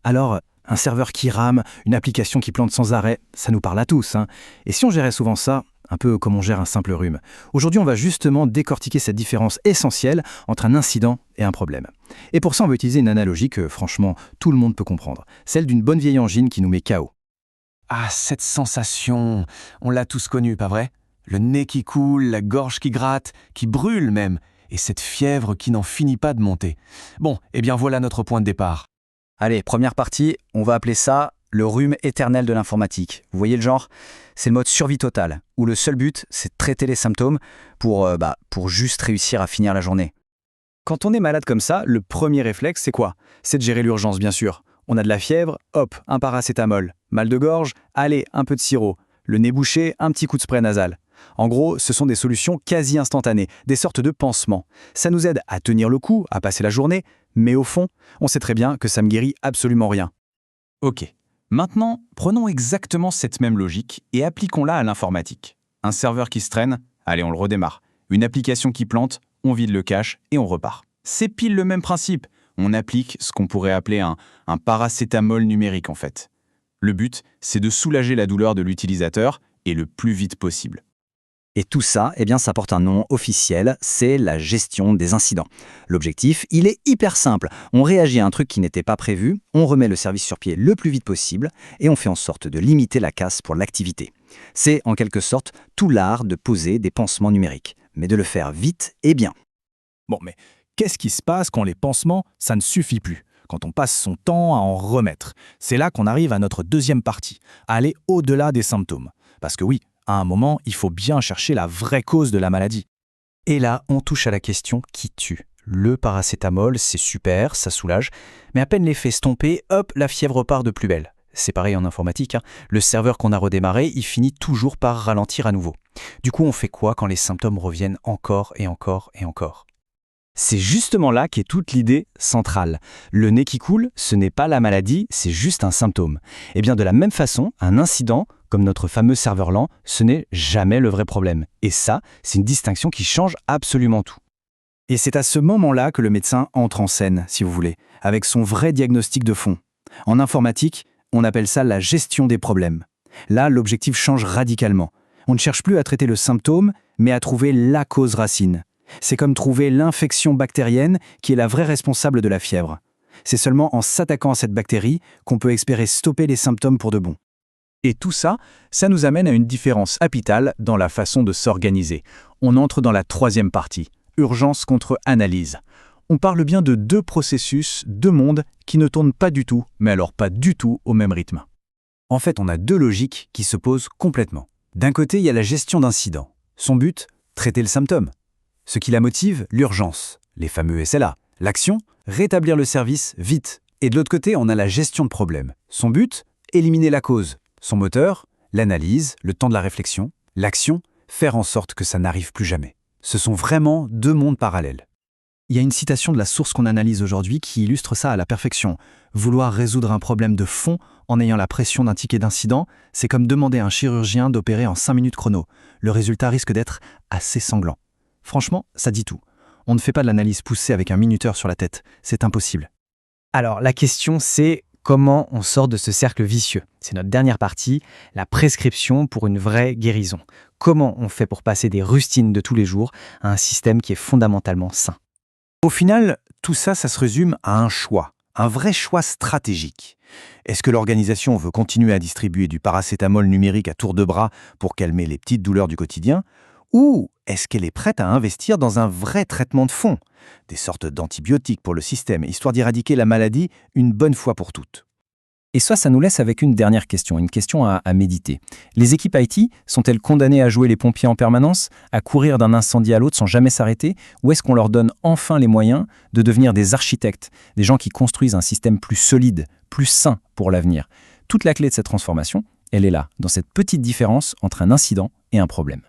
Alors, un serveur qui rame, une application qui plante sans arrêt, ça nous parle à tous, hein. Et si on gérait souvent ça, un peu comme on gère un simple rhume? Aujourd'hui, on va justement décortiquer cette différence essentielle entre un incident et un problème. Et pour ça, on va utiliser une analogie que, franchement, tout le monde peut comprendre. Celle d'une bonne vieille angine qui nous met KO. Ah, cette sensation, on l'a tous connue, pas vrai? Le nez qui coule, la gorge qui gratte, qui brûle même, et cette fièvre qui n'en finit pas de monter. Bon, eh bien voilà notre point de départ. Allez, première partie, on va appeler ça le rhume éternel de l'informatique. Vous voyez le genre? C'est le mode survie totale, où le seul but, c'est de traiter les symptômes pour juste réussir à finir la journée. Quand on est malade comme ça, le premier réflexe, c'est quoi? C'est de gérer l'urgence, bien sûr. On a de la fièvre, hop, un paracétamol. Mal de gorge, allez, un peu de sirop. Le nez bouché, un petit coup de spray nasal. En gros, ce sont des solutions quasi instantanées, des sortes de pansements. Ça nous aide à tenir le coup, à passer la journée, mais au fond, on sait très bien que ça ne guérit absolument rien. Ok, maintenant, prenons exactement cette même logique et appliquons-la à l'informatique. Un serveur qui se traîne, allez, on le redémarre. Une application qui plante, on vide le cache et on repart. C'est pile le même principe. On applique ce qu'on pourrait appeler un paracétamol numérique en fait. Le but, c'est de soulager la douleur de l'utilisateur et le plus vite possible. Et tout ça, ça porte un nom officiel, c'est la gestion des incidents. L'objectif, il est hyper simple. On réagit à un truc qui n'était pas prévu, on remet le service sur pied le plus vite possible et on fait en sorte de limiter la casse pour l'activité. C'est en quelque sorte tout l'art de poser des pansements numériques, mais de le faire vite et bien. Bon, mais qu'est-ce qui se passe quand les pansements, ça ne suffit plus? Quand on passe son temps à en remettre? C'est là qu'on arrive à notre deuxième partie, à aller au-delà des symptômes. Parce que oui, à un moment, il faut bien chercher la vraie cause de la maladie. Et là, on touche à la question qui tue. Le paracétamol, c'est super, ça soulage, mais à peine l'effet estompé, hop, la fièvre repart de plus belle. C'est pareil en informatique, hein. Le serveur qu'on a redémarré, il finit toujours par ralentir à nouveau. Du coup, on fait quoi quand les symptômes reviennent encore et encore et encore? C'est justement là qu'est toute l'idée centrale. Le nez qui coule, ce n'est pas la maladie, c'est juste un symptôme. Et bien de la même façon, un incident, comme notre fameux serveur lent, ce n'est jamais le vrai problème. Et ça, c'est une distinction qui change absolument tout. Et c'est à ce moment-là que le médecin entre en scène, si vous voulez, avec son vrai diagnostic de fond. En informatique, on appelle ça la gestion des problèmes. Là, l'objectif change radicalement. On ne cherche plus à traiter le symptôme, mais à trouver la cause racine. C'est comme trouver l'infection bactérienne qui est la vraie responsable de la fièvre. C'est seulement en s'attaquant à cette bactérie qu'on peut espérer stopper les symptômes pour de bon. Et tout ça, ça nous amène à une différence capitale dans la façon de s'organiser. On entre dans la troisième partie, urgence contre analyse. On parle bien de deux processus, deux mondes qui ne tournent pas du tout, mais alors pas du tout au même rythme. En fait, on a deux logiques qui s'opposent complètement. D'un côté, il y a la gestion d'incidents. Son but, traiter le symptôme. Ce qui la motive, l'urgence, les fameux SLA. L'action, rétablir le service vite. Et de l'autre côté, on a la gestion de problèmes. Son but, éliminer la cause. Son moteur, l'analyse, le temps de la réflexion. L'action, faire en sorte que ça n'arrive plus jamais. Ce sont vraiment deux mondes parallèles. Il y a une citation de la source qu'on analyse aujourd'hui qui illustre ça à la perfection. Vouloir résoudre un problème de fond en ayant la pression d'un ticket d'incident, c'est comme demander à un chirurgien d'opérer en 5 minutes chrono. Le résultat risque d'être assez sanglant. Franchement, ça dit tout. On ne fait pas de l'analyse poussée avec un minuteur sur la tête. C'est impossible. Alors, la question, c'est comment on sort de ce cercle vicieux? C'est notre dernière partie, la prescription pour une vraie guérison. Comment on fait pour passer des rustines de tous les jours à un système qui est fondamentalement sain? Au final, tout ça, ça se résume à un choix. Un vrai choix stratégique. Est-ce que l'organisation veut continuer à distribuer du paracétamol numérique à tour de bras pour calmer les petites douleurs du quotidien? Ou est-ce qu'elle est prête à investir dans un vrai traitement de fond, des sortes d'antibiotiques pour le système, histoire d'éradiquer la maladie une bonne fois pour toutes? Et ça nous laisse avec une dernière question, une question à méditer. Les équipes IT sont-elles condamnées à jouer les pompiers en permanence, à courir d'un incendie à l'autre sans jamais s'arrêter, ou est-ce qu'on leur donne enfin les moyens de devenir des architectes, des gens qui construisent un système plus solide, plus sain pour l'avenir? Toute la clé de cette transformation, elle est là, dans cette petite différence entre un incident et un problème.